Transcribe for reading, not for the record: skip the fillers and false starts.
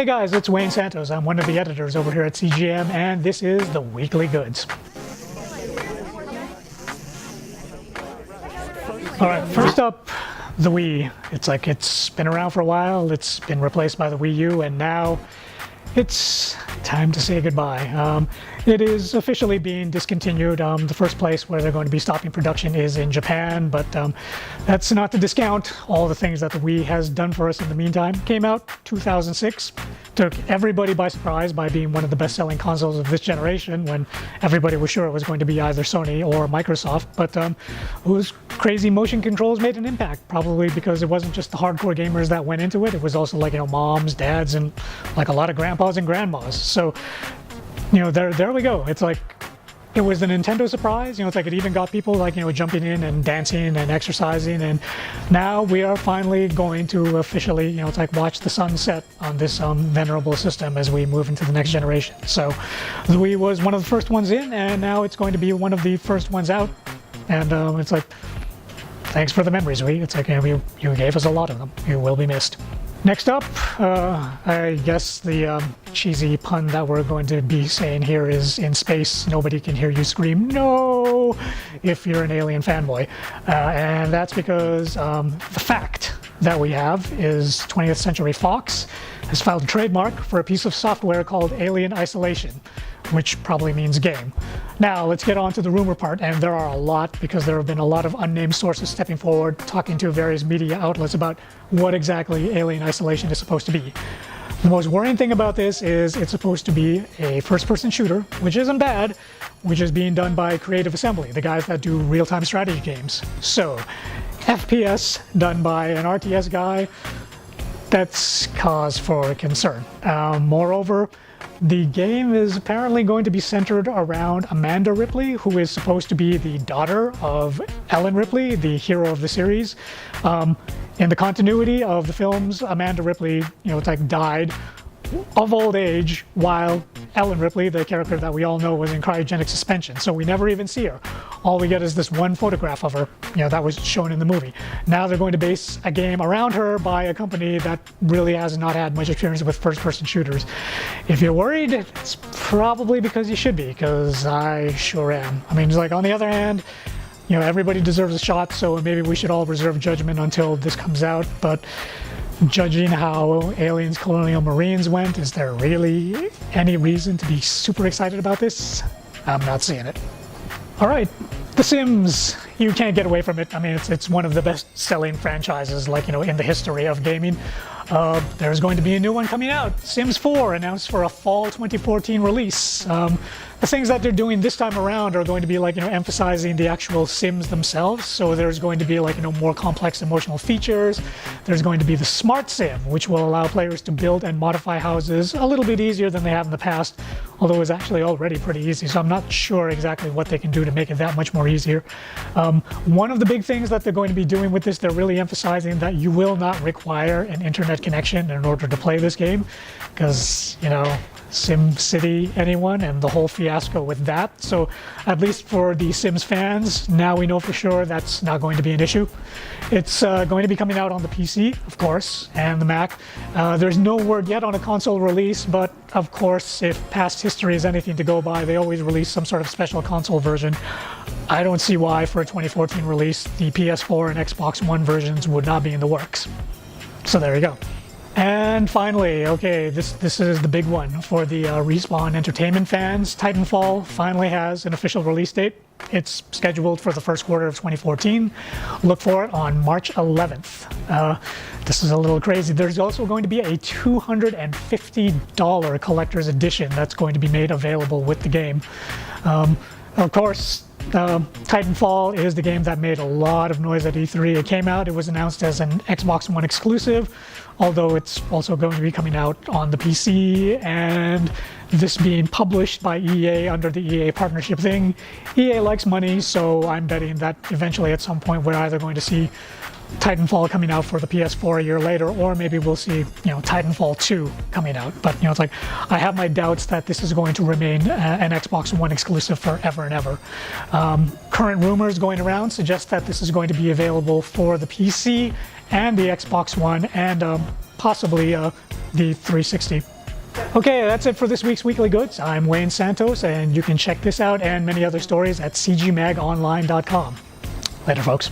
Hey guys, it's Wayne Santos. I'm one of the editors over here at CGM, and this is the Weekly Goods. Alright, first up, the Wii. It's been around for a while, it's been replaced by the Wii U, and now it's time to say goodbye. It is officially being discontinued. The first place where they're going to be stopping production is in Japan, but that's not to discount all the things that the Wii has done for us in the meantime. Came out 2006, took everybody by surprise by being one of the best-selling consoles of this generation when everybody was sure it was going to be either Sony or Microsoft, but those crazy motion controls made an impact, probably because it wasn't just the hardcore gamers that went into it, it was also like, moms, dads, and like a lot of grandpas and grandmas. So there we go. It's like it was a Nintendo surprise. It's like it even got people like jumping in and dancing and exercising, and now we are finally going to officially it's like watch the sun set on this venerable system as we move into the next generation. So the Wii was one of the first ones in, and now it's going to be one of the first ones out, and it's like, thanks for the memories, Wii. It's like you gave us a lot of them. You will be missed. Next up, I guess the cheesy pun that we're going to be saying here is, in space, nobody can hear you scream "no" if you're an Alien fanboy. And that's because the fact that we have is 20th Century Fox has filed a trademark for a piece of software called Alien Isolation, which probably means game. Now, let's get on to the rumor part, and there are a lot, because there have been a lot of unnamed sources stepping forward, talking to various media outlets about what exactly Alien Isolation is supposed to be. The most worrying thing about this is it's supposed to be a first-person shooter, which isn't bad, which is being done by Creative Assembly, the guys that do real-time strategy games. So, FPS done by an RTS guy, that's cause for concern. Moreover, the game is apparently going to be centered around Amanda Ripley, who is supposed to be the daughter of Ellen Ripley, the hero of the series. In the continuity of the films, Amanda Ripley, died of old age while Ellen Ripley, the character that we all know, was in cryogenic suspension. So we never even see her. All we get is this one photograph of her, that was shown in the movie. Now they're going to base a game around her by a company that really has not had much experience with first-person shooters. If you're worried, it's probably because you should be, because I sure am. I mean, it's like, on the other hand, everybody deserves a shot, so maybe we should all reserve judgment until this comes out, but judging how Aliens Colonial Marines went, is there really any reason to be super excited about this? I'm not seeing it. Alright, The Sims. You can't get away from it. I mean, it's one of the best-selling franchises, in the history of gaming. There's going to be a new one coming out. Sims 4 announced for a fall 2014 release. The things that they're doing this time around are going to be emphasizing the actual Sims themselves. So there's going to be more complex emotional features. There's going to be the Smart Sim, which will allow players to build and modify houses a little bit easier than they have in the past, although it's actually already pretty easy. So I'm not sure exactly what they can do to make it that much more easier. One of the big things that they're going to be doing with this, they're really emphasizing that you will not require an internet connection in order to play this game, because, SimCity anyone and the whole fiasco with that. So at least for the Sims fans, now we know for sure that's not going to be an issue. It's going to be coming out on the PC, of course, and the Mac. There's no word yet on a console release, but of course, if past history is anything to go by, they always release some sort of special console version. I don't see why for a 2014 release the PS4 and Xbox One versions would not be in the works. So there you go. And finally, okay, this is the big one for the Respawn Entertainment fans. Titanfall finally has an official release date. It's scheduled for the first quarter of 2014. Look for it on March 11th. This is a little crazy. There's also going to be a $250 collector's edition that's going to be made available with the game. Of course, Titanfall is the game that made a lot of noise at E3. It came out, it was announced as an Xbox One exclusive, although it's also going to be coming out on the PC, and this being published by EA under the EA partnership thing. EA likes money, so I'm betting that eventually at some point we're either going to see Titanfall coming out for the PS4 a year later, or maybe we'll see, Titanfall 2 coming out. But, it's like, I have my doubts that this is going to remain an Xbox One exclusive forever and ever. Current rumors going around suggest that this is going to be available for the PC and the Xbox One, and possibly the 360. Okay, that's it for this week's Weekly Goods. I'm Wayne Santos, and you can check this out and many other stories at cgmagonline.com. Later, folks.